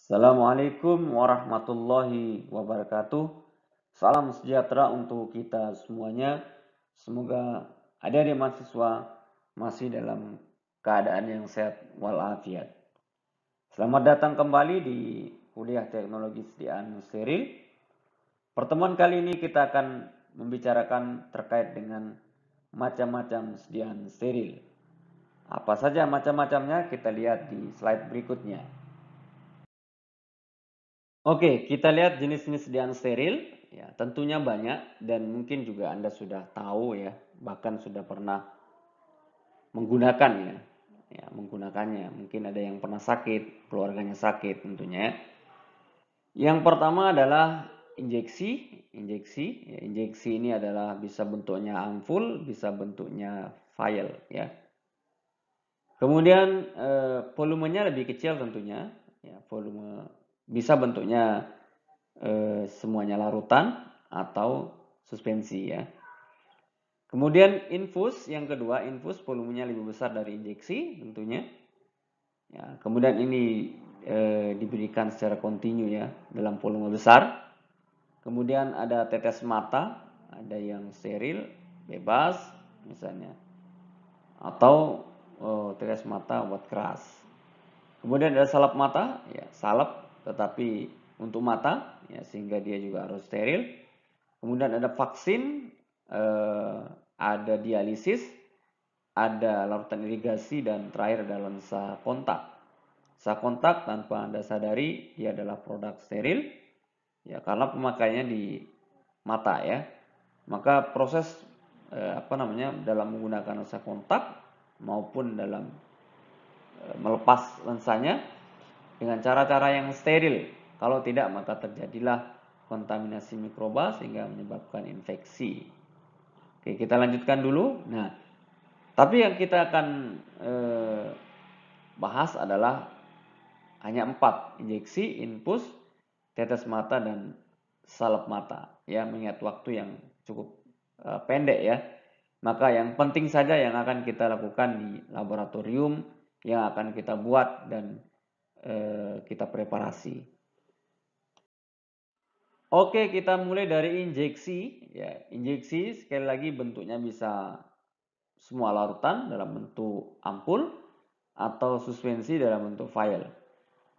Assalamualaikum warahmatullahi wabarakatuh. Salam sejahtera untuk kita semuanya. Semoga adik-adik mahasiswa masih dalam keadaan yang sehat walafiat. Selamat datang kembali di kuliah teknologi sediaan steril. Pertemuan kali ini kita akan membicarakan terkait dengan macam-macam sediaan steril. Apa saja macam-macamnya kita lihat di slide berikutnya. Oke, kita lihat jenis-jenis sediaan steril. Ya, tentunya banyak dan mungkin juga Anda sudah tahu ya, bahkan sudah pernah menggunakannya. Ya, menggunakannya. Mungkin ada yang pernah sakit, keluarganya sakit tentunya. Yang pertama adalah injeksi. Injeksi ini adalah bisa bentuknya ampul, bisa bentuknya vial ya. Kemudian volumenya lebih kecil tentunya. Ya, volume bisa bentuknya semuanya larutan atau suspensi ya. Kemudian infus yang kedua, infus volumenya lebih besar dari injeksi tentunya. Ya, kemudian ini diberikan secara kontinu ya dalam volume besar. Kemudian ada tetes mata, ada yang steril, bebas misalnya. Atau tetes mata obat keras. Kemudian ada salep mata, ya salep tetapi untuk mata, ya sehingga dia juga harus steril. Kemudian ada vaksin, ada dialisis, ada larutan irigasi, dan terakhir ada lensa kontak. Lensa kontak tanpa Anda sadari dia adalah produk steril, ya karena pemakaiannya di mata ya. Maka proses dalam menggunakan lensa kontak maupun dalam melepas lensanya dengan cara-cara yang steril. Kalau tidak maka terjadilah kontaminasi mikroba sehingga menyebabkan infeksi. Oke, kita lanjutkan dulu. Nah, tapi yang kita akan bahas adalah hanya 4, injeksi, infus, tetes mata, dan salep mata. Ya, mengingat waktu yang cukup pendek ya. Maka yang penting saja yang akan kita lakukan di laboratorium, yang akan kita buat dan kita preparasi. Oke, kita mulai dari injeksi. Ya, injeksi sekali lagi bentuknya bisa semua larutan dalam bentuk ampul atau suspensi dalam bentuk vial.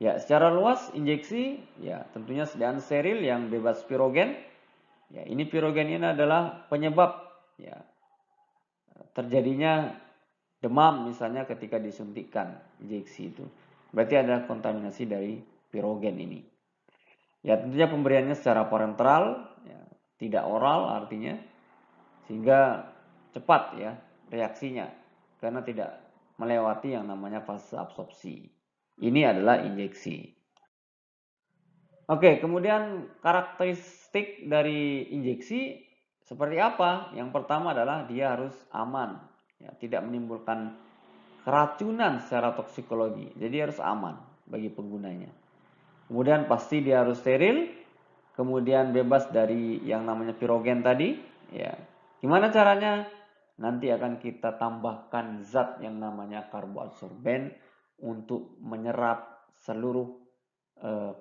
Ya, secara luas injeksi ya tentunya sediaan steril yang bebas pirogen. Ya, ini pirogen ini adalah penyebab ya terjadinya demam misalnya ketika disuntikkan injeksi itu. Berarti ada kontaminasi dari pirogen ini. Ya, tentunya pemberiannya secara parenteral, ya, tidak oral artinya, sehingga cepat ya reaksinya karena tidak melewati yang namanya fase absorpsi. Ini adalah injeksi. Oke, kemudian karakteristik dari injeksi seperti apa? Yang pertama adalah dia harus aman, ya, tidak menimbulkan keracunan secara toksikologi. Jadi harus aman bagi penggunanya. Kemudian pasti dia harus steril, kemudian bebas dari yang namanya pirogen tadi. Ya, gimana caranya? Nanti akan kita tambahkan zat yang namanya karboabsorben untuk menyerap seluruh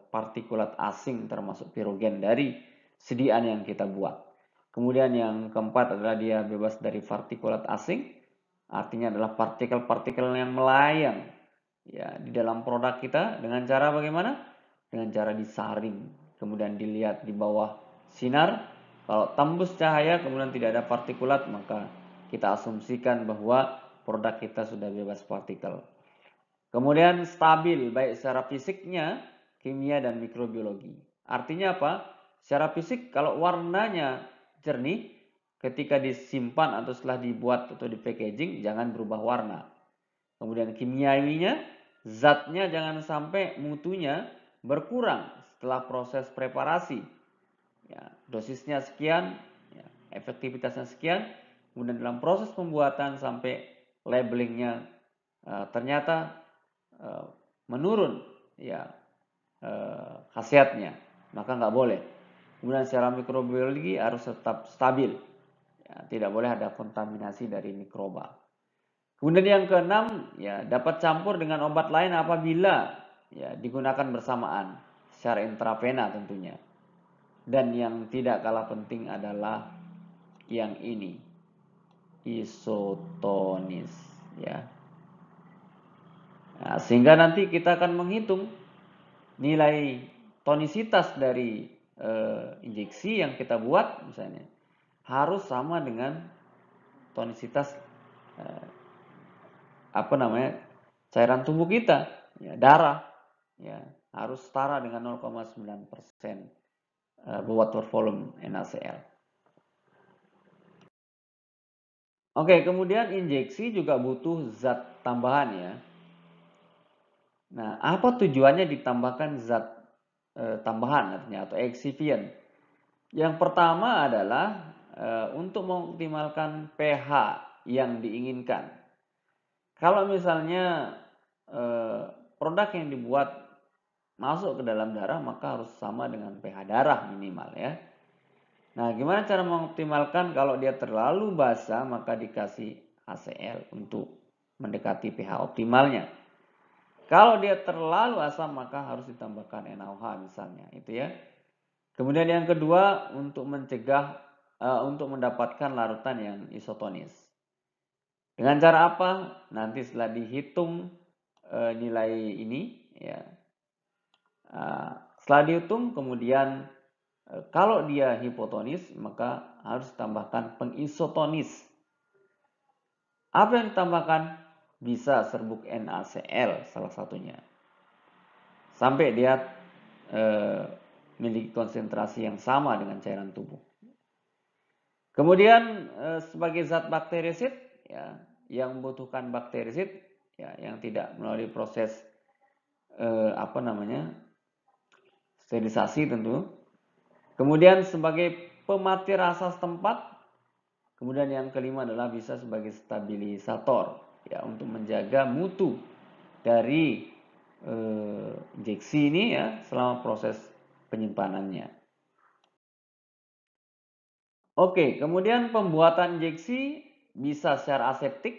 partikulat asing termasuk pirogen dari sediaan yang kita buat. Kemudian yang keempat adalah dia bebas dari partikulat asing, artinya adalah partikel-partikel yang melayang ya di dalam produk kita dengan cara bagaimana? Dengan cara disaring, kemudian dilihat di bawah sinar. Kalau tembus cahaya kemudian tidak ada partikulat, maka kita asumsikan bahwa produk kita sudah bebas partikel. Kemudian stabil baik secara fisiknya, kimia, dan mikrobiologi. Artinya apa? Secara fisik kalau warnanya jernih, ketika disimpan atau setelah dibuat atau di packaging jangan berubah warna. Kemudian kimiawinya, zatnya jangan sampai mutunya berkurang setelah proses preparasi. Ya, dosisnya sekian, ya, efektivitasnya sekian, kemudian dalam proses pembuatan sampai labelingnya ternyata menurun ya khasiatnya, maka nggak boleh. Kemudian secara mikrobiologi harus tetap stabil, ya, tidak boleh ada kontaminasi dari mikroba. Kemudian yang keenam, ya dapat campur dengan obat lain apabila ya digunakan bersamaan secara intravena tentunya. Dan yang tidak kalah penting adalah yang ini, isotonis ya. Nah, sehingga nanti kita akan menghitung nilai tonisitas dari injeksi yang kita buat misalnya harus sama dengan tonisitas cairan tubuh kita, ya, darah, ya, harus setara dengan 0,9% water volume NaCl. Oke, kemudian injeksi juga butuh zat tambahan ya. Nah, apa tujuannya ditambahkan zat tambahan artinya atau excipient? Yang pertama adalah untuk mengoptimalkan pH yang diinginkan. Kalau misalnya produk yang dibuat masuk ke dalam darah, maka harus sama dengan pH darah minimal ya. Nah, gimana cara mengoptimalkan? Kalau dia terlalu basah, maka dikasih HCl untuk mendekati pH optimalnya. Kalau dia terlalu asam, maka harus ditambahkan NaOH misalnya, itu ya. Kemudian yang kedua, untuk mencegah, untuk mendapatkan larutan yang isotonis. Dengan cara apa? Nanti setelah dihitung nilai ini, ya. Setelah dihitung, kemudian kalau dia hipotonis, maka harus ditambahkan pengisotonis. Apa yang ditambahkan? Bisa serbuk NaCl salah satunya. Sampai dia memiliki konsentrasi yang sama dengan cairan tubuh. Kemudian sebagai zat bakterisid, ya, yang membutuhkan bakterisid, ya, yang tidak melalui proses sterilisasi tentu. Kemudian sebagai pemati rasa setempat. Kemudian yang kelima adalah bisa sebagai stabilisator, ya, untuk menjaga mutu dari injeksi ini ya selama proses penyimpanannya. Oke, kemudian pembuatan injeksi bisa secara aseptik,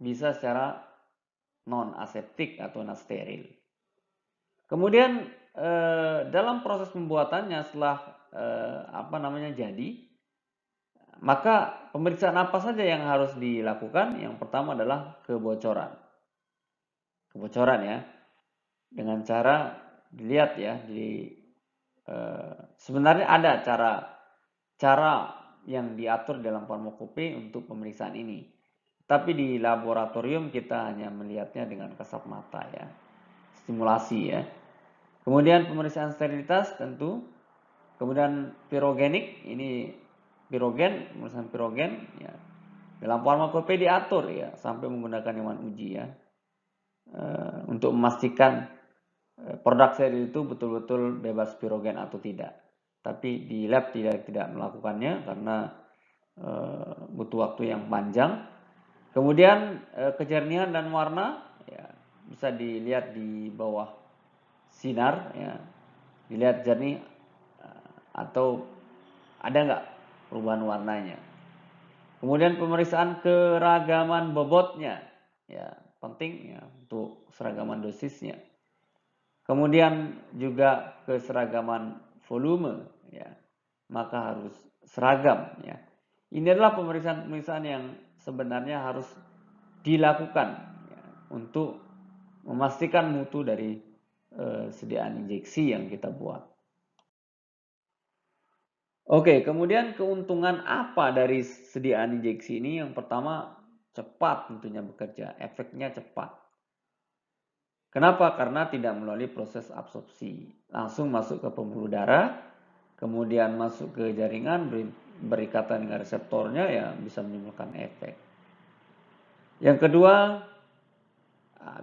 bisa secara non aseptik atau non steril. Kemudian dalam proses pembuatannya setelah jadi, maka pemeriksaan apa saja yang harus dilakukan? Yang pertama adalah kebocoran. Kebocoran ya. Dengan cara dilihat ya sebenarnya ada cara yang diatur dalam farmakope untuk pemeriksaan ini. Tapi di laboratorium kita hanya melihatnya dengan kasat mata ya. Stimulasi ya. Kemudian pemeriksaan sterilitas tentu. Kemudian pirogenik, ini pemeriksaan pirogen ya. Dalam farmakope diatur ya sampai menggunakan hewan uji ya. Untuk memastikan produk steril itu betul-betul bebas pirogen atau tidak. Tapi di lab tidak melakukannya karena butuh waktu yang panjang. Kemudian kejernihan dan warna ya, bisa dilihat di bawah sinar ya, dilihat jernih atau ada nggak perubahan warnanya. Kemudian pemeriksaan keragaman bobotnya ya, penting ya untuk seragaman dosisnya. Kemudian juga keseragaman volume ya, maka harus seragam ya. Ini adalah pemeriksaan yang sebenarnya harus dilakukan ya, untuk memastikan mutu dari sediaan injeksi yang kita buat. Oke, kemudian keuntungan apa dari sediaan injeksi ini? Yang pertama, cepat tentunya bekerja, efeknya cepat. Kenapa? Karena tidak melalui proses absorpsi, langsung masuk ke pembuluh darah, kemudian masuk ke jaringan, berikatan dengan reseptornya ya bisa menimbulkan efek. Yang kedua,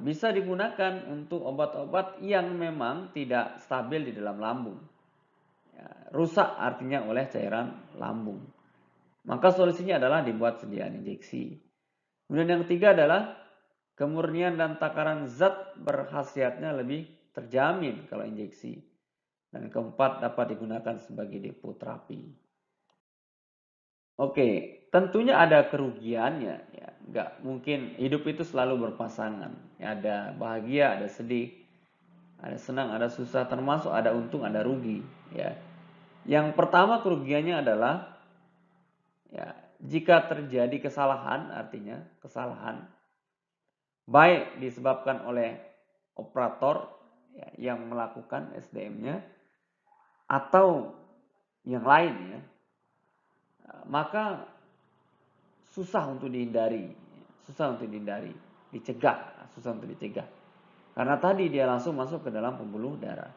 bisa digunakan untuk obat-obat yang memang tidak stabil di dalam lambung. Ya, rusak artinya oleh cairan lambung. Maka solusinya adalah dibuat sediaan injeksi. Kemudian yang ketiga adalah kemurnian dan takaran zat berkhasiatnya lebih terjamin kalau injeksi. Dan keempat, dapat digunakan sebagai depo terapi. Oke, tentunya ada kerugiannya. Ya, nggak mungkin hidup itu selalu berpasangan. Ya, ada bahagia, ada sedih. Ada senang, ada susah, termasuk ada untung, ada rugi. Ya. Yang pertama kerugiannya adalah ya, jika terjadi kesalahan, artinya kesalahan baik disebabkan oleh operator ya, yang melakukan SDM-nya atau yang lain ya, maka susah untuk dihindari, dicegah, susah untuk dicegah. Karena tadi dia langsung masuk ke dalam pembuluh darah.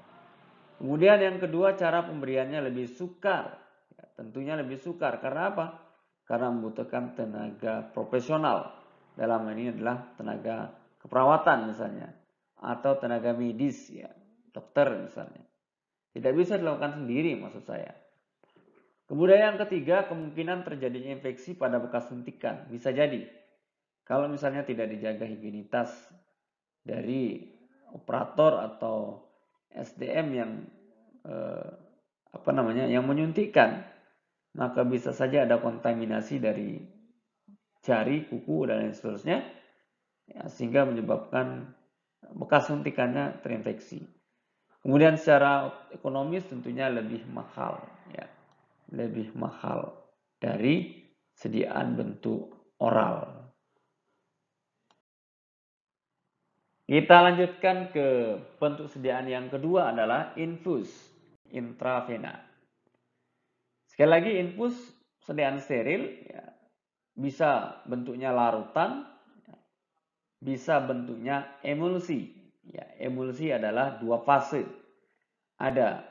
Kemudian yang kedua, cara pemberiannya lebih sukar. Ya, tentunya lebih sukar. Karena apa? Karena membutuhkan tenaga profesional. Dalam ini adalah tenaga keperawatan misalnya. Atau tenaga medis ya. Dokter misalnya. Tidak bisa dilakukan sendiri maksud saya. Kemudian yang ketiga, kemungkinan terjadinya infeksi pada bekas suntikan. Bisa jadi. Kalau misalnya tidak dijaga higienitas dari operator atau SDM yang yang menyuntikkan, maka bisa saja ada kontaminasi dari jari, kuku dan lain seterusnya, ya, sehingga menyebabkan bekas suntikannya terinfeksi. Kemudian secara ekonomis tentunya lebih mahal, ya, lebih mahal dari sediaan bentuk oral. Kita lanjutkan ke bentuk sediaan yang kedua adalah infus, intravena. Sekali lagi infus sediaan steril ya, bisa bentuknya larutan, bisa bentuknya emulsi. Ya, emulsi adalah dua fase. Ada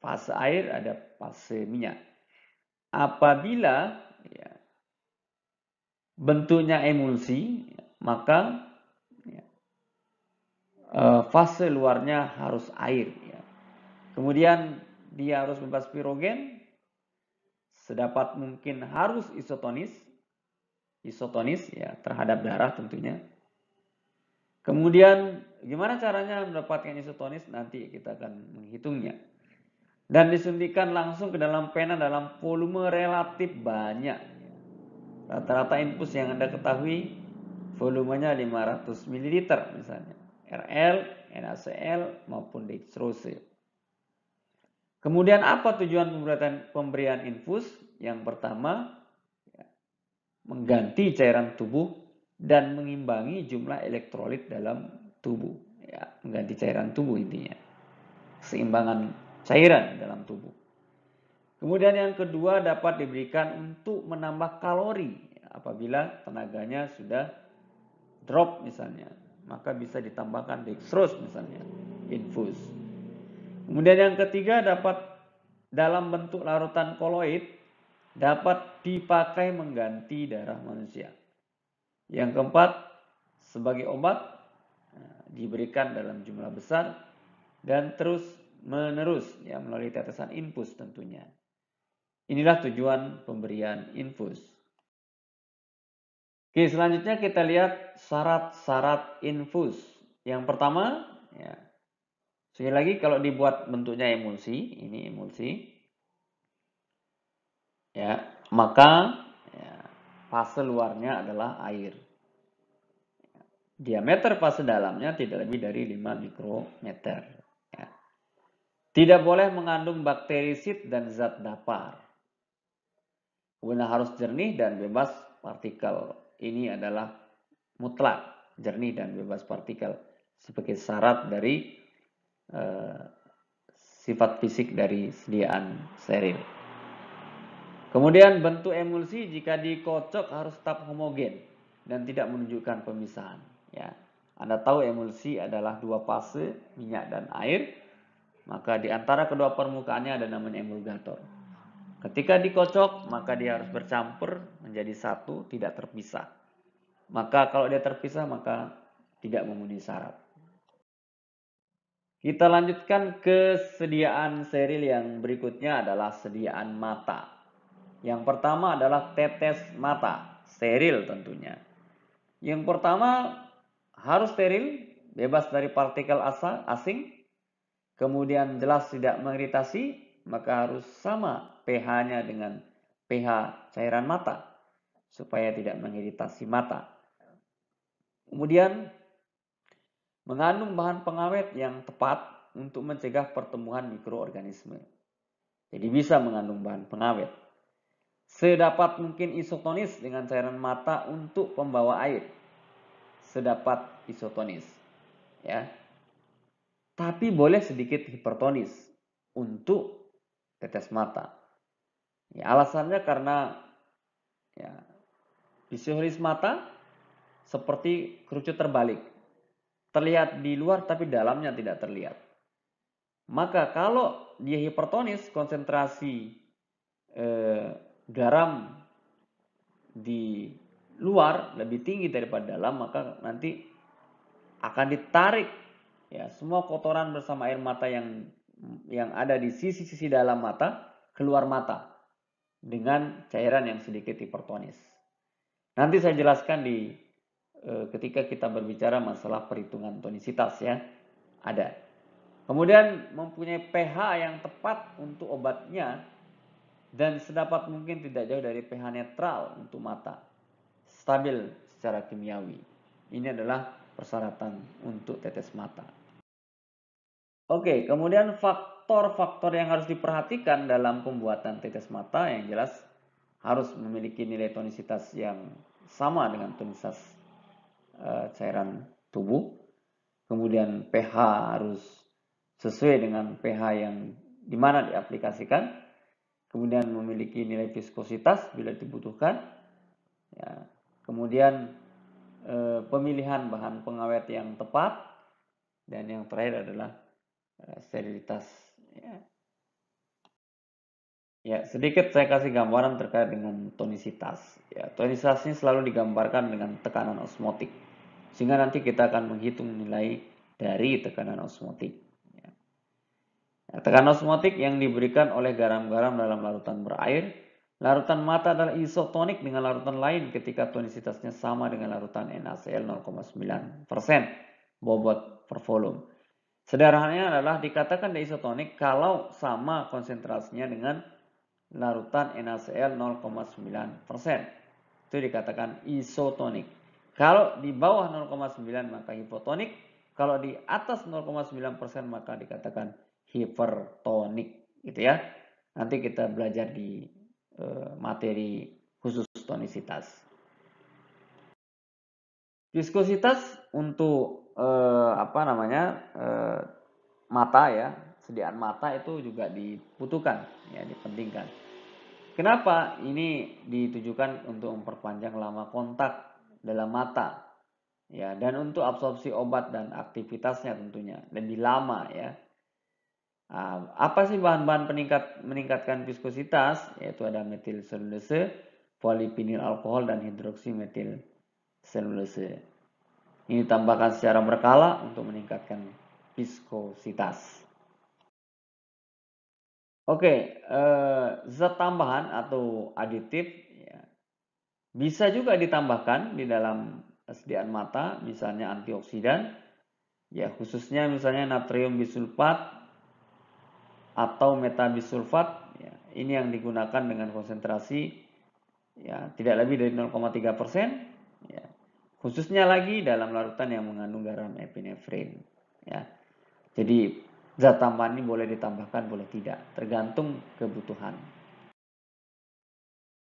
fase air, ada fase minyak. Apabila ya, bentuknya emulsi, maka ya, fase luarnya harus air. Ya. Kemudian dia harus bebas pirogen, sedapat mungkin harus isotonis ya terhadap darah tentunya. Kemudian gimana caranya mendapatkan isotonis, nanti kita akan menghitungnya. Dan disuntikan langsung ke dalam pena dalam volume relatif banyak. Rata-rata infus yang Anda ketahui volumenya 500 ml misalnya. RL, NaCl maupun dextrose. Kemudian apa tujuan pemberian infus? Yang pertama, mengganti cairan tubuh dan mengimbangi jumlah elektrolit dalam tubuh. Ya, mengganti cairan tubuh intinya. Keseimbangan cairan dalam tubuh. Kemudian yang kedua dapat diberikan untuk menambah kalori. Apabila tenaganya sudah drop misalnya, maka bisa ditambahkan dextrose misalnya, infus. Kemudian yang ketiga dapat dalam bentuk larutan koloid, dapat dipakai mengganti darah manusia. Yang keempat, sebagai obat diberikan dalam jumlah besar dan terus menerus ya melalui tetesan infus tentunya. Inilah tujuan pemberian infus. Oke, selanjutnya kita lihat syarat-syarat infus. Yang pertama, ya, sekali lagi kalau dibuat bentuknya emulsi, ini emulsi, ya, maka ya, fase luarnya adalah air. Diameter fase dalamnya tidak lebih dari 5 mikrometer. Ya. Tidak boleh mengandung bakterisid dan zat dapar. Kemudian harus jernih dan bebas partikel. Ini adalah mutlak, jernih dan bebas partikel sebagai syarat dari sifat fisik dari sediaan steril. Kemudian bentuk emulsi jika dikocok harus tetap homogen dan tidak menunjukkan pemisahan. Ya, Anda tahu emulsi adalah dua fase minyak dan air, maka di antara kedua permukaannya ada namanya emulgator. Ketika dikocok, maka dia harus bercampur menjadi satu, tidak terpisah. Maka kalau dia terpisah, maka tidak memenuhi syarat. Kita lanjutkan ke sediaan steril yang berikutnya adalah sediaan mata. Yang pertama adalah tetes mata, steril tentunya. Yang pertama harus steril, bebas dari partikel asing, kemudian jelas tidak mengiritasi, maka harus sama pH-nya dengan pH cairan mata supaya tidak mengiritasi mata. Kemudian mengandung bahan pengawet yang tepat untuk mencegah pertumbuhan mikroorganisme. Jadi bisa mengandung bahan pengawet. Sedapat mungkin isotonis dengan cairan mata untuk pembawa air. Sedapat isotonis. Ya. Tapi boleh sedikit hipertonis untuk tetes mata. Ya, alasannya karena ya, visualis mata seperti kerucut terbalik. Terlihat di luar tapi dalamnya tidak terlihat. Maka kalau dia hipertonis, konsentrasi garam di luar lebih tinggi daripada dalam, maka nanti akan ditarik ya semua kotoran bersama air mata yang ada di sisi-sisi dalam mata keluar mata dengan cairan yang sedikit hipertonis. Nanti saya jelaskan di ketika kita berbicara masalah perhitungan tonisitas ya. Ada. Kemudian mempunyai pH yang tepat untuk obatnya dan sedapat mungkin tidak jauh dari pH netral untuk mata. Stabil secara kimiawi. Ini adalah persyaratan untuk tetes mata. Oke, kemudian faktor-faktor yang harus diperhatikan dalam pembuatan tetes mata yang jelas harus memiliki nilai tonisitas yang sama dengan tonisitas cairan tubuh. Kemudian pH harus sesuai dengan pH yang dimana diaplikasikan. Kemudian memiliki nilai viskositas bila dibutuhkan. Ya. Kemudian pemilihan bahan pengawet yang tepat. Dan yang terakhir adalah sterilitas. Ya, sedikit saya kasih gambaran terkait dengan tonisitas. Ya, tonisitas ini selalu digambarkan dengan tekanan osmotik. Sehingga nanti kita akan menghitung nilai dari tekanan osmotik. Ya. Tekanan osmotik yang diberikan oleh garam-garam dalam larutan berair. Larutan mata adalah isotonik dengan larutan lain ketika tonisitasnya sama dengan larutan NaCl 0,9% bobot per volume. Sederhananya adalah dikatakan isotonik kalau sama konsentrasinya dengan larutan NaCl 0,9%. Itu dikatakan isotonik. Kalau di bawah 0,9 maka hipotonik. Kalau di atas 0,9% maka dikatakan hipertonik. Gitu ya. Nanti kita belajar di materi khusus tonisitas. Viskositas untuk mata ya, sediaan mata itu juga dibutuhkan ya, dipentingkan. Kenapa? Ini ditujukan untuk memperpanjang lama kontak dalam mata ya, dan untuk absorpsi obat dan aktivitasnya tentunya lebih lama ya. Nah, apa sih bahan-bahan meningkatkan viskositas? Yaitu ada metil selulose, polivinil alkohol dan hidroksimetil selulose. Ini ditambahkan secara berkala untuk meningkatkan viskositas. Oke, zat tambahan atau aditif ya, bisa juga ditambahkan di dalam sediaan mata, misalnya antioksidan, ya khususnya misalnya natrium bisulfat atau metabisulfat. Ya, ini yang digunakan dengan konsentrasi ya tidak lebih dari 0,3%. Ya, khususnya lagi dalam larutan yang mengandung garam epinefrin. Ya, jadi zat tambahan ini boleh ditambahkan, boleh tidak, tergantung kebutuhan.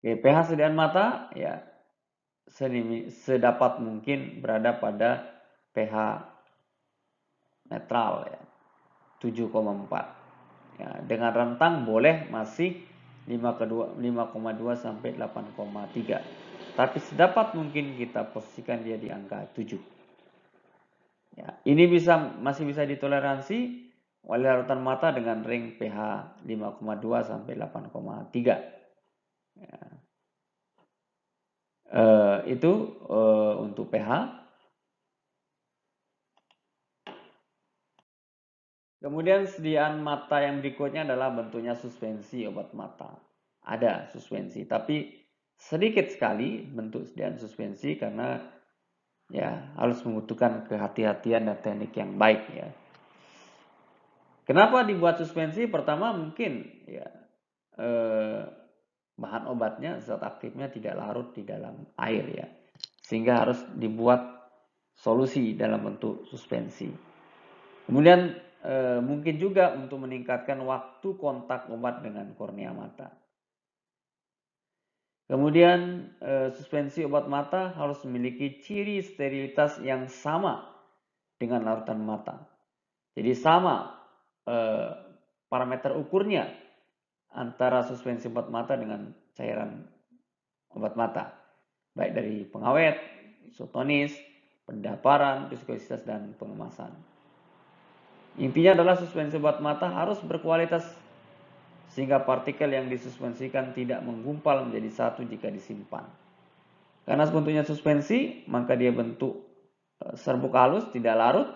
Oke, pH sediaan mata ya sedapat mungkin berada pada pH netral ya 7,4. Ya, dengan rentang boleh masih 5,2 sampai 8,3. Tapi sedapat mungkin kita posisikan dia di angka 7. Ya, ini masih bisa ditoleransi oleh larutan mata dengan ring pH 5,2 sampai 8,3. Ya. Itu untuk pH. Kemudian sediaan mata yang berikutnya adalah bentuknya suspensi obat mata. Ada suspensi, tapi sedikit sekali bentuk sediaan suspensi karena ya harus membutuhkan kehati-hatian dan teknik yang baik ya. Kenapa dibuat suspensi? Pertama mungkin ya bahan obatnya, zat aktifnya tidak larut di dalam air ya, sehingga harus dibuat solusi dalam bentuk suspensi. Kemudian mungkin juga untuk meningkatkan waktu kontak obat dengan kornea mata. Kemudian suspensi obat mata harus memiliki ciri sterilitas yang sama dengan larutan mata. Jadi sama parameter ukurnya antara suspensi obat mata dengan cairan obat mata, baik dari pengawet, isotonis, pendaparan, viskositas, dan pengemasan. Intinya adalah suspensi obat mata harus berkualitas sehingga partikel yang disuspensikan tidak menggumpal menjadi satu jika disimpan. Karena bentuknya suspensi, maka dia bentuk serbuk halus, tidak larut.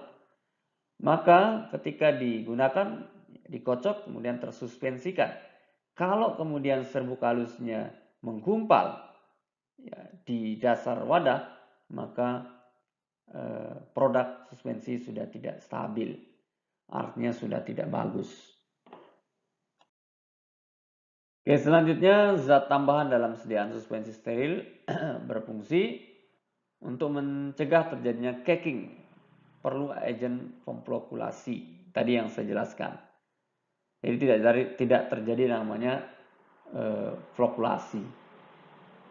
Maka ketika digunakan, dikocok, kemudian tersuspensikan. Kalau kemudian serbuk halusnya menggumpal ya, di dasar wadah, maka produk suspensi sudah tidak stabil. Artinya sudah tidak bagus. Oke, selanjutnya zat tambahan dalam sediaan suspensi steril berfungsi untuk mencegah terjadinya caking. Perlu agen pemflokulasi tadi yang saya jelaskan. Jadi tidak terjadi namanya flokulasi.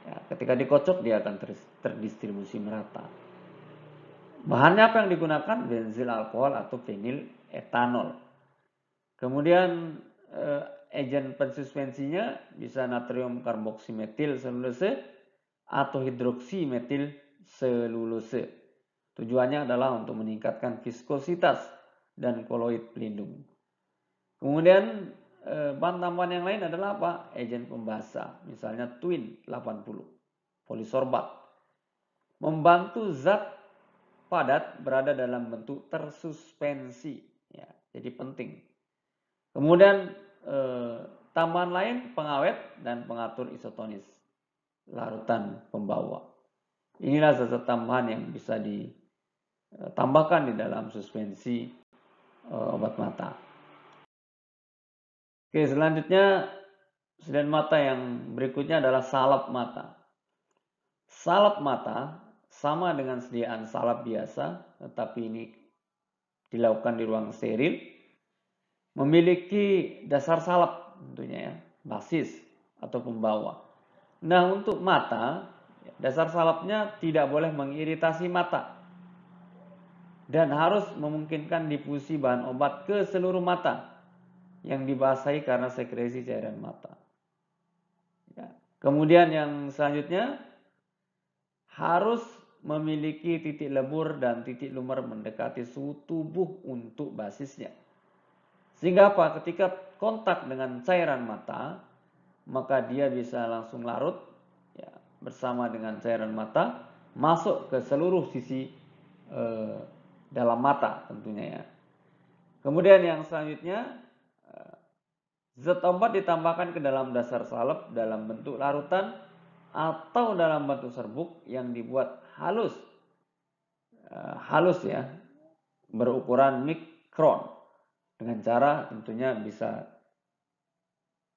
Ya, ketika dikocok dia akan terdistribusi merata. Bahannya apa yang digunakan? Benzil alkohol atau fenil etanol. Kemudian agen pensuspensinya bisa natrium karboksimetil selulose atau hidroksimetil selulose. Tujuannya adalah untuk meningkatkan viskositas dan koloid pelindung. Kemudian bahan tambahan yang lain adalah apa? Agen pembasah, misalnya Twin 80, polisorbat. Membantu zat padat berada dalam bentuk tersuspensi. Ya, jadi penting. Kemudian tambahan lain pengawet dan pengatur isotonis, larutan pembawa. Inilah zat tambahan yang bisa ditambahkan di dalam suspensi obat mata. Oke, selanjutnya sediaan mata yang berikutnya adalah salep mata. Salep mata sama dengan sediaan salep biasa, tetapi ini dilakukan di ruang steril. Memiliki dasar salep tentunya ya, basis atau pembawa. Nah, untuk mata, dasar salepnya tidak boleh mengiritasi mata dan harus memungkinkan difusi bahan obat ke seluruh mata yang dibasahi karena sekresi cairan mata. Ya. Kemudian yang selanjutnya harus memiliki titik lebur dan titik lumer mendekati suhu tubuh untuk basisnya. Sehingga apa? Ketika kontak dengan cairan mata, maka dia bisa langsung larut ya, bersama dengan cairan mata masuk ke seluruh sisi dalam mata tentunya ya. Kemudian yang selanjutnya zat obat ditambahkan ke dalam dasar salep dalam bentuk larutan atau dalam bentuk serbuk yang dibuat halus ya, berukuran mikron dengan cara tentunya bisa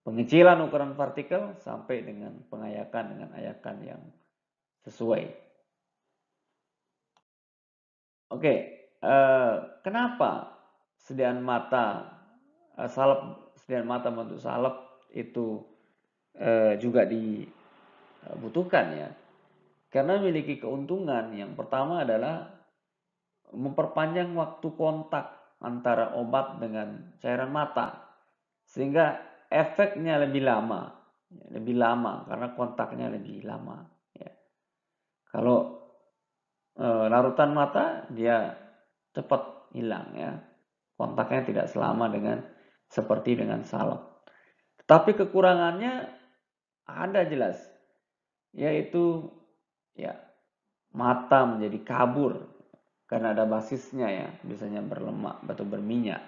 pengecilan ukuran partikel sampai dengan pengayakan dengan ayakan yang sesuai. Oke, kenapa sediaan mata sediaan mata bentuk salep itu juga dibutuhkan ya? Karena memiliki keuntungan. Yang pertama adalah memperpanjang waktu kontak antara obat dengan cairan mata sehingga efeknya lebih lama karena kontaknya lebih lama ya. Kalau larutan mata dia cepat hilang ya, kontaknya tidak selama seperti dengan salep. Tapi kekurangannya ada jelas, yaitu ya mata menjadi kabur karena ada basisnya ya, biasanya berlemak atau berminyak.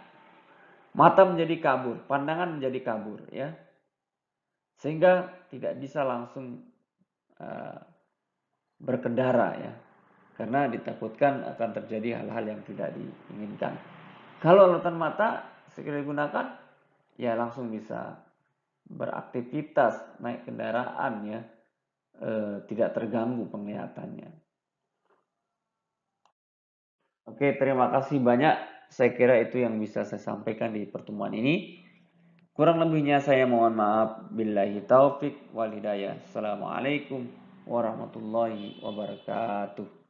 Mata menjadi kabur, pandangan menjadi kabur ya. Sehingga tidak bisa langsung berkendara ya. Karena ditakutkan akan terjadi hal-hal yang tidak diinginkan. Kalau larutan mata sekali digunakan ya langsung bisa beraktivitas, naik kendaraan ya, tidak terganggu penglihatannya. Oke, terima kasih banyak. Saya kira itu yang bisa saya sampaikan di pertemuan ini. Kurang lebihnya saya mohon maaf. Billahi taufik wal hidayah. Assalamualaikum warahmatullahi wabarakatuh.